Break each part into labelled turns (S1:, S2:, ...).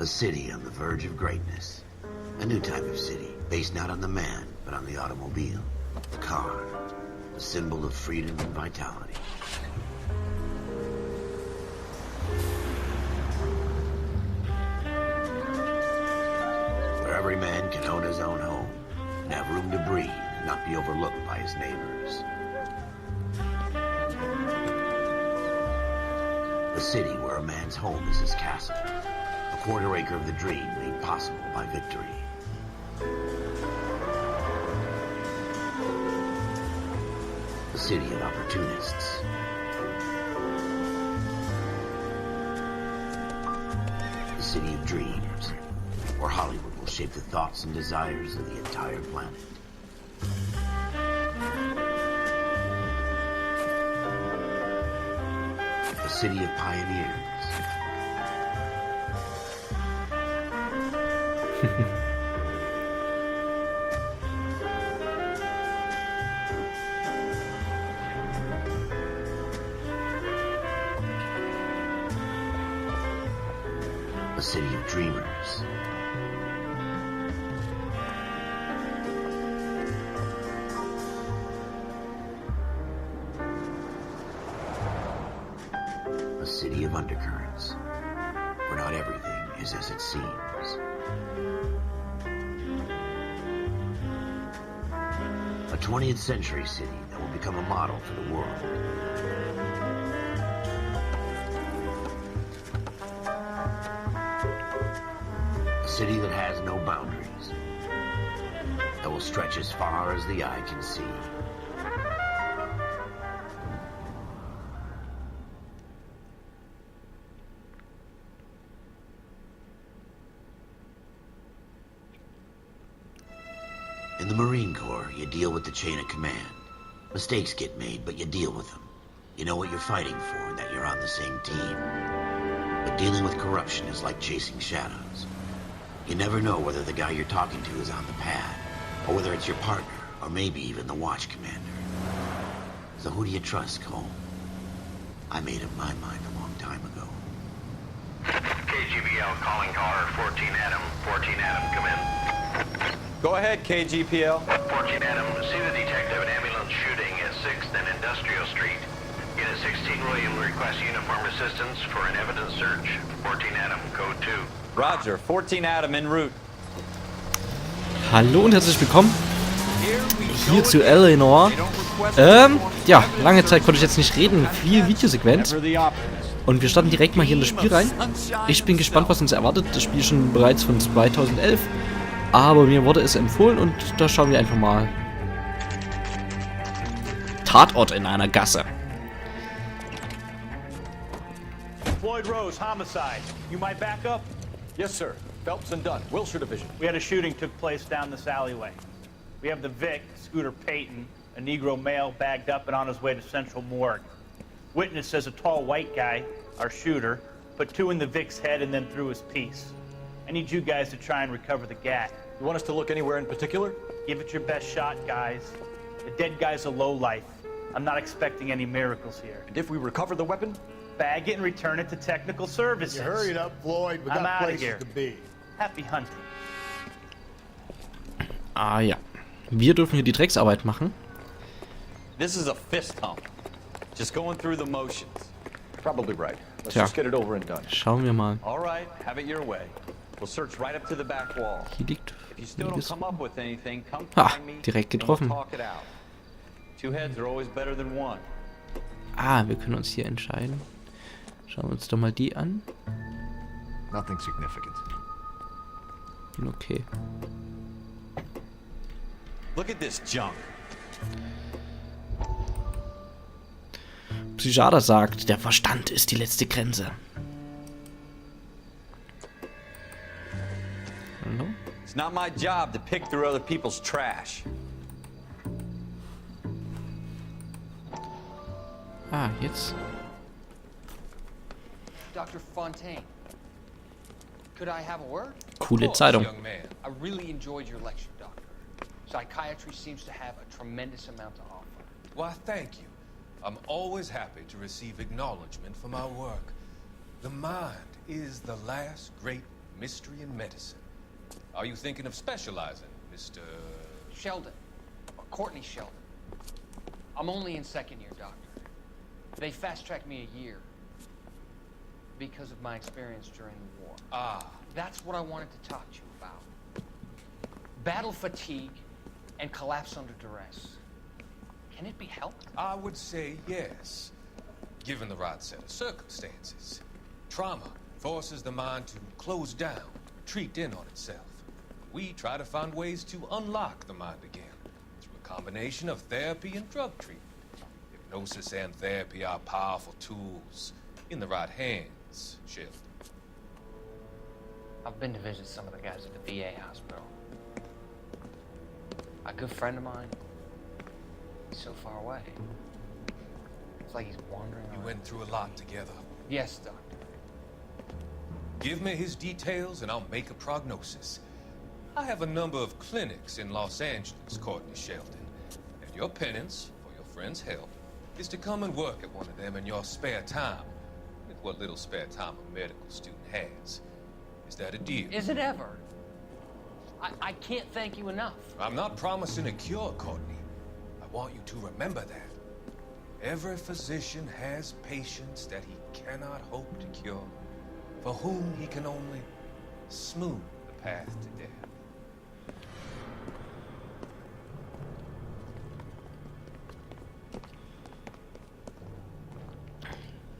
S1: A city on the verge of greatness. A new type of city, based not on the man, but on the automobile. The car. A symbol of freedom and vitality. Where every man can own his own home, and have room to breathe, and not be overlooked by his neighbors. A city where a man's home is his castle. A quarter acre of the dream made possible by victory. A city of opportunists. A city of dreams, where Hollywood will shape the thoughts and desires of the entire planet. A city of pioneers. A city of dreamers. A city of undercurrents, where not everything is as it seems. A 20th century city that will become a model for the world. A city that has no boundaries, that will stretch as far as the eye can see. In the Marine Corps, you deal with the chain of command. Mistakes get made, but you deal with them. You know what you're fighting for, and that you're on the same team. But dealing with corruption is like chasing shadows. You never know whether the guy you're talking to is on the pad, or whether it's your partner, or maybe even the watch commander. So who do you trust, Cole? I made up my mind a long time ago.
S2: KGBL calling caller 14 Adam. 14 Adam, come in.
S3: Go ahead, KGPL.
S2: 14 Adam, see the detective an ambulance shooting at 6th and Industrial Street. Unit 16 William requests uniform assistance for an evidence search. 14 Adam, code 2.
S3: Roger, 14 Adam en route.
S4: Hallo und herzlich willkommen hier zu Eleanor. Ja, lange Zeit konnte ich jetzt nicht reden, viel Videosequenz. Und wir starten direkt mal hier in das Spiel rein. Ich bin gespannt, was uns erwartet. Das Spiel ist schon bereits von 2011. Aber mir wurde es empfohlen und da schauen wir einfach mal. Tatort in einer Gasse.
S5: Floyd Rose, homicide. You might back up?
S6: Yes, sir. Phelps and Dunn, Wilshire Division.
S5: We had a shooting took place down this alleyway. We have the Vic, Scooter Payton, a Negro male bagged up and on his way to Central Morgue. Witness says a tall white guy, our shooter, put 2 in the Vic's head and then threw his piece. I need you guys to try and recover the gat.
S6: You want us to look anywhere in particular?
S5: Give it your best shot, guys. The dead guy's a lowlife. I'm not expecting any miracles here.
S6: And if we recover the weapon?
S5: Bag it and return it to technical services.
S7: You hurry it up, Floyd. We
S5: I'm
S7: got
S5: outta
S7: places
S5: here.
S7: to be.
S5: Happy hunting.
S4: Ah ja. Wir dürfen hier die Drecksarbeit machen.
S3: This is a fist hump. Just going through the motions.
S6: Probably right. Let's
S4: Tja.
S6: just get it over and done.
S4: Schauen wir mal.
S3: All right, have it your way. We'll search right up to the back wall.
S4: Hier liegt
S3: If you still don't
S4: einiges.
S3: come up with anything, come
S4: Ah,
S3: find me.
S4: direkt
S3: and we'll
S4: getroffen.
S3: talk it out. 2 heads are always better than 1.
S4: Ah, wir können uns hier entscheiden. Schauen wir uns doch mal die an.
S7: Nothing significant.
S4: Okay.
S3: Look at this junk.
S4: Psychiater sagt, der Verstand ist die letzte Grenze. Hallo?
S3: It's not my job to pick through other people's trash.
S4: Ah, jetzt.
S8: Dr. Fontaine, could I have a word?
S4: Coole Zeitung.
S8: Young man. I really enjoyed your lecture, Doctor. Psychiatry seems to have a tremendous amount to offer.
S9: Why, thank you. I'm always happy to receive acknowledgement for my work. The mind is the last great mystery in medicine. Are you thinking of specializing, Mr.
S8: Sheldon. Or Courtney Sheldon. I'm only in second year, Doctor. They fast-tracked me a year because of my experience during the war.
S9: Ah.
S8: That's what I wanted to talk to you about. Battle fatigue and collapse under duress. Can it be helped?
S9: I would say yes, given the right set of circumstances. Trauma forces the mind to close down, retreat in on itself. We try to find ways to unlock the mind again through a combination of therapy and drug treatment. Hypnosis and therapy are powerful tools in the right hands, Sheldon.
S8: I've been to visit some of the guys at the VA hospital. A good friend of mine, he's so far away. It's like he's wandering
S9: You
S8: around.
S9: went through a lot together.
S8: Yes, Doctor.
S9: Give me his details and I'll make a prognosis. I have a number of clinics in Los Angeles, Courtney Sheldon, and your penance, for your friend's help, is to come and work at one of them in your spare time, with what little spare time a medical student has. Is that a deal?
S8: Is it ever? I can't thank you enough.
S9: I'm not promising a cure, Courtney. I want you to remember that. Every physician has patients that he cannot hope to cure, for whom he can only smooth the path to death.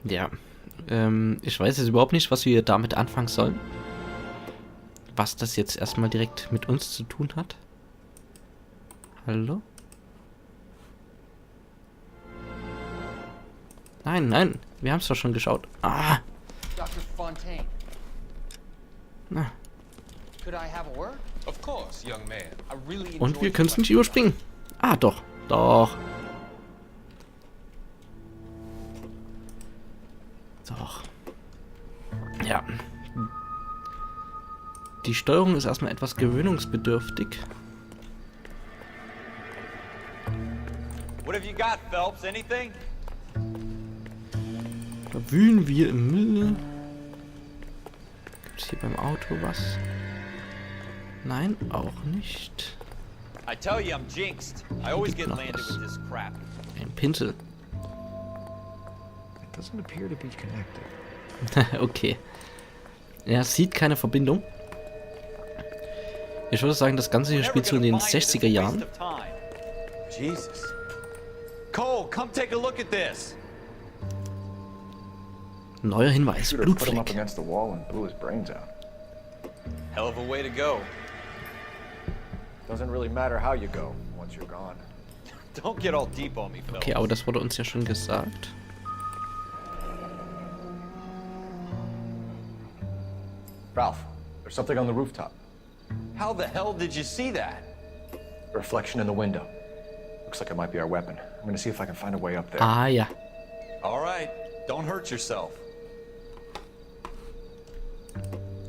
S4: Ja, ich weiß jetzt überhaupt nicht, was wir damit anfangen sollen. Was das jetzt erstmal direkt mit uns zu tun hat. Hallo? Nein, nein, wir haben es doch schon geschaut. Ah!
S8: Dr. Fontaine,
S4: Na.
S8: could I have a word?
S9: Of course, young man.
S8: I really
S4: Und wir
S8: enjoyed
S4: können es
S8: your
S4: nicht überspringen. Ah, doch. Doch. Doch. Ja. Die Steuerung ist erstmal etwas gewöhnungsbedürftig.
S3: What have you got, Phelps? Anything?
S4: Da wühlen wir im Müll. Gibt es hier beim Auto was? Nein, auch nicht.
S3: I tell you, I'm jinxed. I always get landed with this crap.
S4: Ein Pinsel.
S6: It doesn't appear to be connected.
S4: Okay. Er sieht keine Verbindung. Ich würde sagen, das Ganze hier spielt so in den 60er Jahren.
S3: Jesus. Cole, come take a look at this.
S4: Neuer Hinweis,
S6: Shooter put him up
S4: Blutfleck.
S6: against the wall and blew his brains out.
S3: Hell of a way to go.
S6: Doesn't really matter how you go once you're gone.
S3: Don't get all deep on me, Phelps.
S4: Okay, aber das wurde uns ja schon gesagt.
S6: Ralph, there's something on the rooftop.
S3: How the hell did you see that?
S6: A reflection in the window. Looks like it might be our weapon. I'm gonna see if I can find a way up there.
S4: Ah ja.
S3: All right, don't hurt yourself.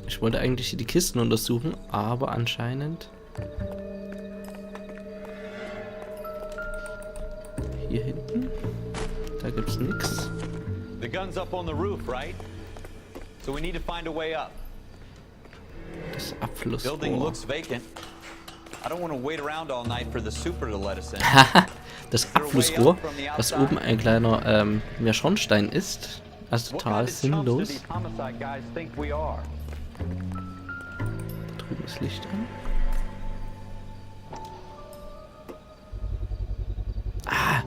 S4: Ich wollte eigentlich hier die Kisten untersuchen, aber anscheinend... Hier hinten? Da gibt's nix.
S3: The gun's up on the roof, right? So we need to find a way up.
S4: Das
S3: Building
S4: Abflussrohr.
S3: looks vacant. I don't want to wait around all night for the super to let us in.
S4: Das Abflussrohr, was oben ein kleiner ja, Schornstein ist. Also total sinnlos. Da drüben ist Licht an.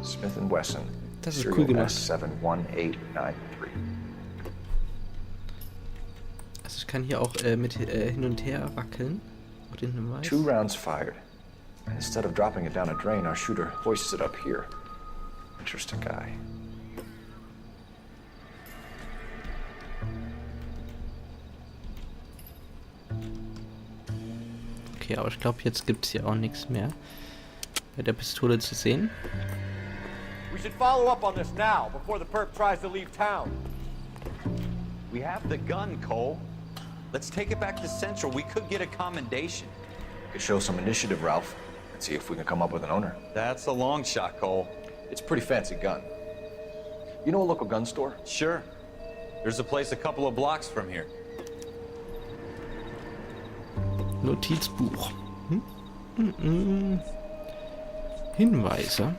S6: Smith & Wesson.
S4: Das ist cool
S6: Serial
S4: gemacht.
S6: S71893.
S4: Also ich kann hier auch mit hin und her wackeln. Auch den Hinweis.
S6: 2 rounds fired. And instead of dropping it down a drain, our shooter hoists it up here. Interesting guy.
S4: Okay, aber ich glaube, jetzt gibt es hier auch nichts mehr bei der Pistole zu sehen.
S10: We should follow up on this now, before the perp tries to leave town.
S3: We have the gun, Cole. Let's take it back to Central. We could get a commendation.
S6: Could show some initiative, Ralph, and see if we can come up with an owner.
S3: That's a long shot, Cole.
S6: It's a pretty fancy gun. You know a local gun store?
S3: Sure. There's a place a couple of blocks from here.
S4: Notizbuch. Hinweise.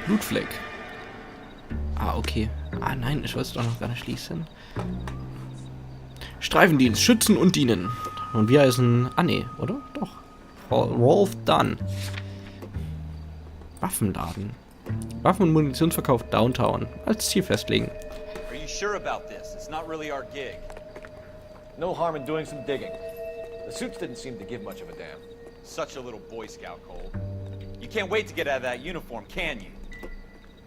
S4: Blutfleck. Ah, okay. Ah, nein, ich wollte es doch noch gar nicht schließen. Streifendienst, schützen und dienen. Und wir heißen... Ah, nee, oder? Doch. Rolf Dunn. Waffenladen. Waffen- und Munitionsverkauf Downtown. Als Ziel festlegen.
S10: Are you sure about this? It's not really our gig. No harm in doing some digging. The suits didn't seem to give much of a damn. Such a little Boy Scout, Cole. You can't wait to get out of that uniform, can you?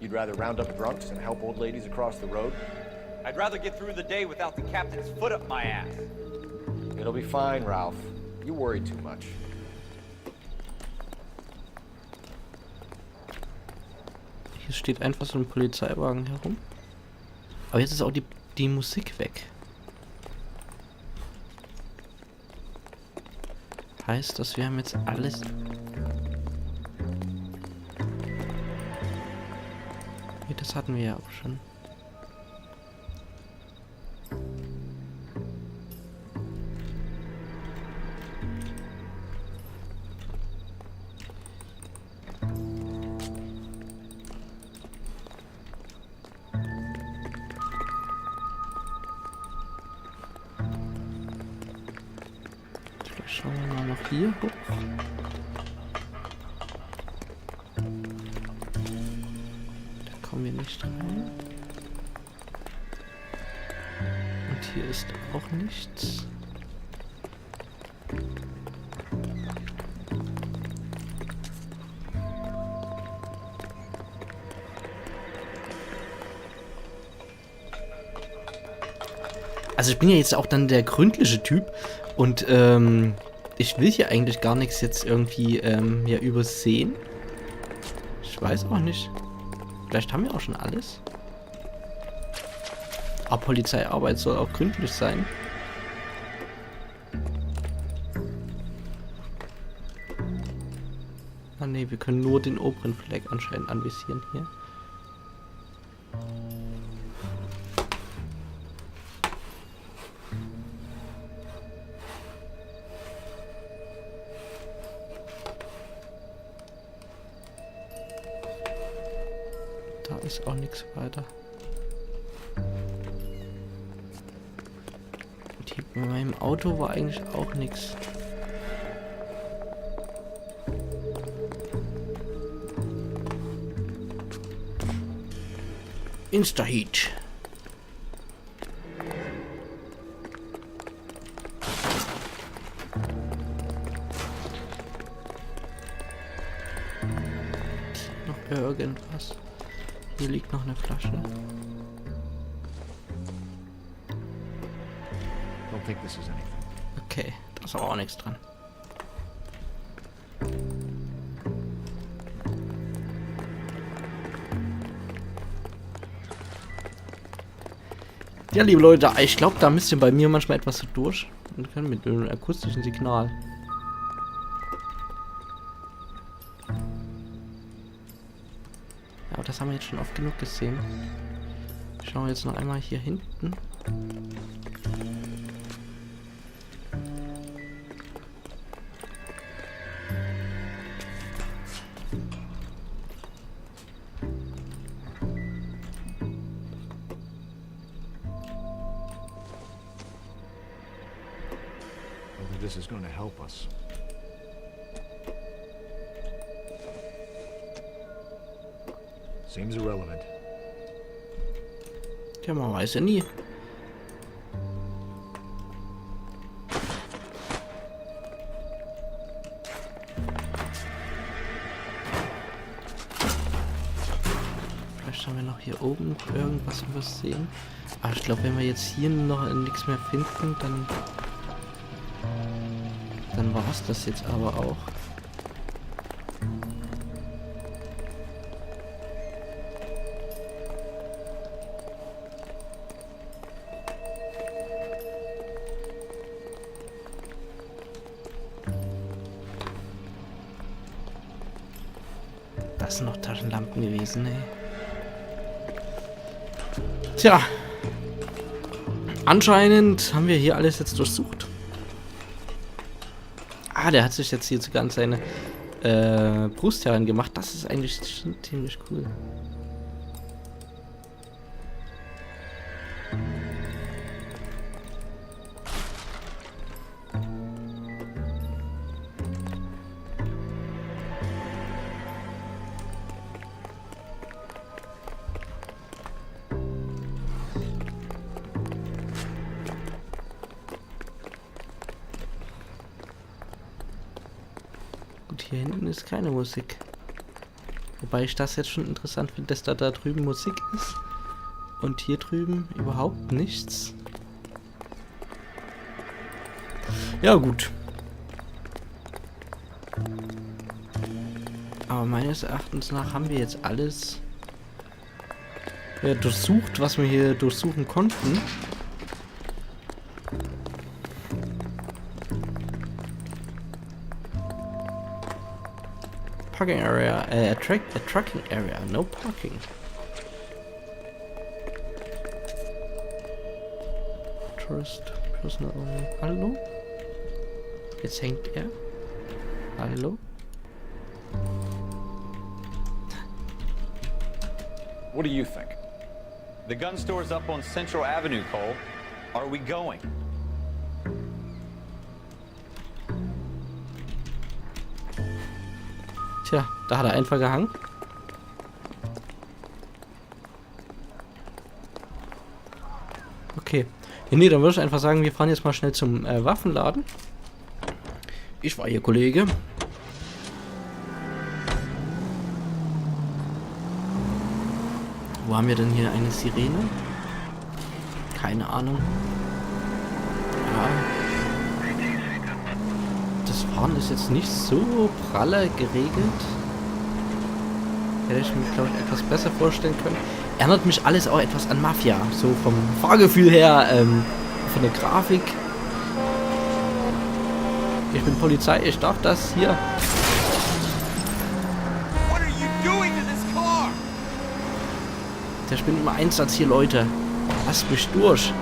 S6: You'd rather round up drunks and help old ladies across the road?
S10: I'd rather get through the day without the captain's foot up my ass.
S6: It'll be fine, Ralph. You worry too much.
S4: Hier steht einfach so ein Polizeiwagen herum. Aber jetzt ist auch die Musik weg. Heißt, dass wir haben jetzt alles... Nee, das hatten wir ja auch schon. Schauen wir mal noch hier hoch. Da kommen wir nicht rein. Und hier ist auch nichts. Also ich bin ja jetzt auch dann der gründliche Typ und ich will hier eigentlich gar nichts jetzt irgendwie ja, übersehen. Ich weiß auch nicht. Vielleicht haben wir auch schon alles. Aber Polizeiarbeit soll auch gründlich sein. Ah ne, wir können nur den oberen Fleck anscheinend anvisieren hier. Da ist auch nichts weiter. Und hier bei meinem Auto war eigentlich auch nichts. Insta-Heat. Noch irgendwas. Hier liegt noch eine Flasche.
S7: Don't think this is anything.
S4: Okay, da ist aber auch nichts dran. Ja, liebe Leute, ich glaube, da müsst ihr bei mir manchmal etwas so durch. Und können mit einem akustischen Signal. Aber das haben wir jetzt schon oft genug gesehen. Schauen wir jetzt noch einmal hier hinten.
S7: Whether this is going to help us. Seems irrelevant.
S4: Ja, man weiß ja nie. Vielleicht haben wir noch hier oben irgendwas übersehen. Aber ich glaube, wenn wir jetzt hier noch nichts mehr finden, dann war es das jetzt aber auch. Das sind noch Taschenlampen gewesen, ey. Tja. Anscheinend haben wir hier alles jetzt durchsucht. Ah, der hat sich jetzt hier sogar an seine Brust herangemacht. Das ist eigentlich schon ziemlich cool. Hier hinten ist keine Musik. Wobei ich das jetzt schon interessant finde, dass da drüben Musik ist. Und hier drüben überhaupt nichts. Ja, gut. Aber meines Erachtens nach haben wir jetzt alles durchsucht, was wir hier durchsuchen konnten. Parking area, a trucking area, no parking. Tourist, personal only. Hallo? Jetzt hängt er. Hallo?
S10: What do you think?
S3: The gun store's up on Central Avenue, Cole. Are we going?
S4: Tja, da hat er einfach gehangen. Okay. Ja, nee, dann würde ich einfach sagen, wir fahren jetzt mal schnell zum Waffenladen. Ich war Ihr Kollege. Wo haben wir denn hier eine Sirene? Keine Ahnung. Ja. Das Fahren ist jetzt nicht so pralle geregelt. Hätte ich mir, glaube ich, etwas besser vorstellen können. Erinnert mich alles auch etwas an Mafia. So vom Fahrgefühl her, von der Grafik. Ich bin Polizei, ich darf das hier. Der spinnt immer Einsatz hier, Leute. Lasst mich durch.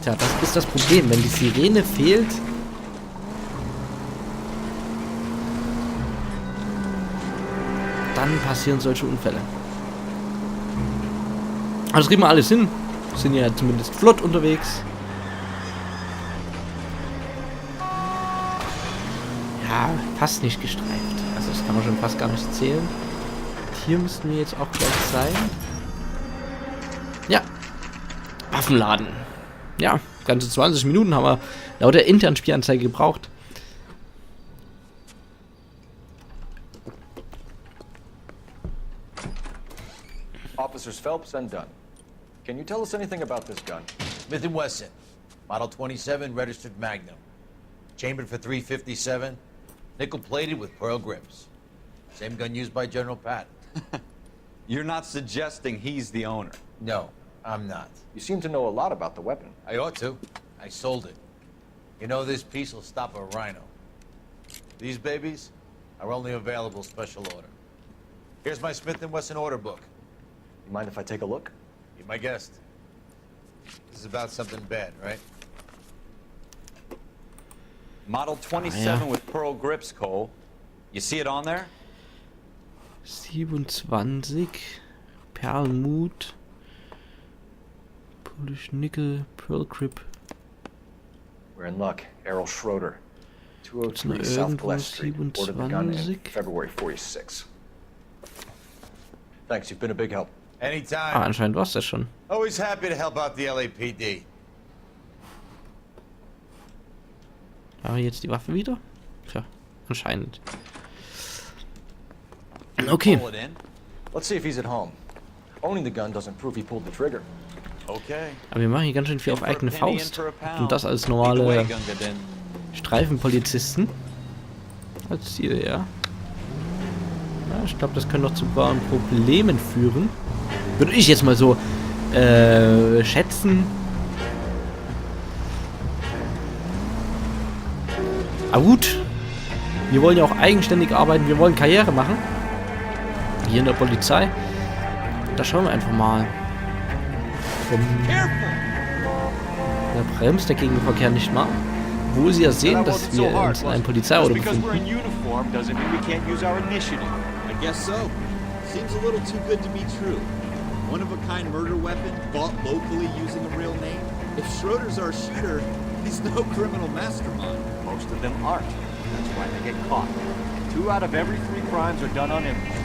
S4: Tja, das ist das Problem. Wenn die Sirene fehlt, dann passieren solche Unfälle. Aber das kriegen wir alles hin. Sind ja zumindest flott unterwegs. Ja, fast nicht gestreift. Also das kann man schon fast gar nicht zählen. Hier müssten wir jetzt auch gleich sein. Ja. Waffenladen. Ja, ganze 20 Minuten haben wir laut der internen Spielanzeige gebraucht.
S6: Officers Phelps and Dunn. Can you tell us anything about this gun?
S1: Smith & Wesson, Model 27, registered Magnum. Chambered for .357, nickel-plated with pearl grips. Same gun used by General Patton.
S3: You're not suggesting he's the owner?
S1: No, I'm not.
S6: You seem to know a lot about the weapon.
S1: I ought to. I sold it. You know, this piece will stop a rhino. These babies are only available special order. Here's my Smith & Wesson order book.
S6: You mind if I take a look?
S1: Be my guest. This is about something bad, right?
S3: Model 27 with pearl grips, Cole. You see it on there?
S4: 27 Perlmut Polish Nickel Pearl Grip.
S6: We're in luck. Errol Schroeder, 203 South Glass Street. Ordered the gun in February 46. Thanks, you've been a big help.
S1: Anytime.
S4: Ah, anscheinend war es das schon.
S1: Always happy to help out the LAPD.
S4: Haben wir jetzt die Waffe wieder? Tja, anscheinend. Okay.
S6: Let's see if he's at home. Owning the gun doesn't prove he pulled the trigger.
S3: Okay.
S4: Aber wir machen hier ganz schön viel auf eigene Faust. Und das als normale Streifenpolizisten. Als Ziel, ja. Ja, ich glaube, das könnte noch zu wahren Problemen führen. Würde ich jetzt mal so schätzen. Aber gut. Wir wollen ja auch eigenständig arbeiten. Wir wollen Karriere machen. Hier in der Polizei. Da schauen wir einfach mal. Da bremst der Gegenverkehr nicht mal. wo sie ja sehen, dass wir uns in einem Polizeiauto befinden.
S11: I guess so. Seems a little too good to be true. One-of-a-kind murder weapon bought locally using a real name. If Schroeder's our shooter, he's no criminal mastermind.
S6: Most of them aren't. That's why they get caught. 2 out of every 3 crimes are done on impulse.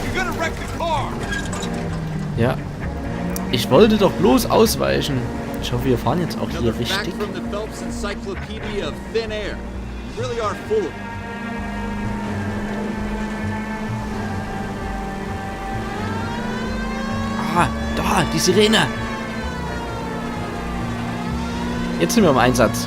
S11: You're gonna wreck the car!
S4: Ja. Ich wollte doch bloß ausweichen. Ich hoffe, wir fahren jetzt auch hier
S11: Another
S4: richtig.
S11: fact from the Phelps Encyclopedia of Thin Air. You really are full of it.
S4: Ah, da, die Sirene. Jetzt sind wir im Einsatz.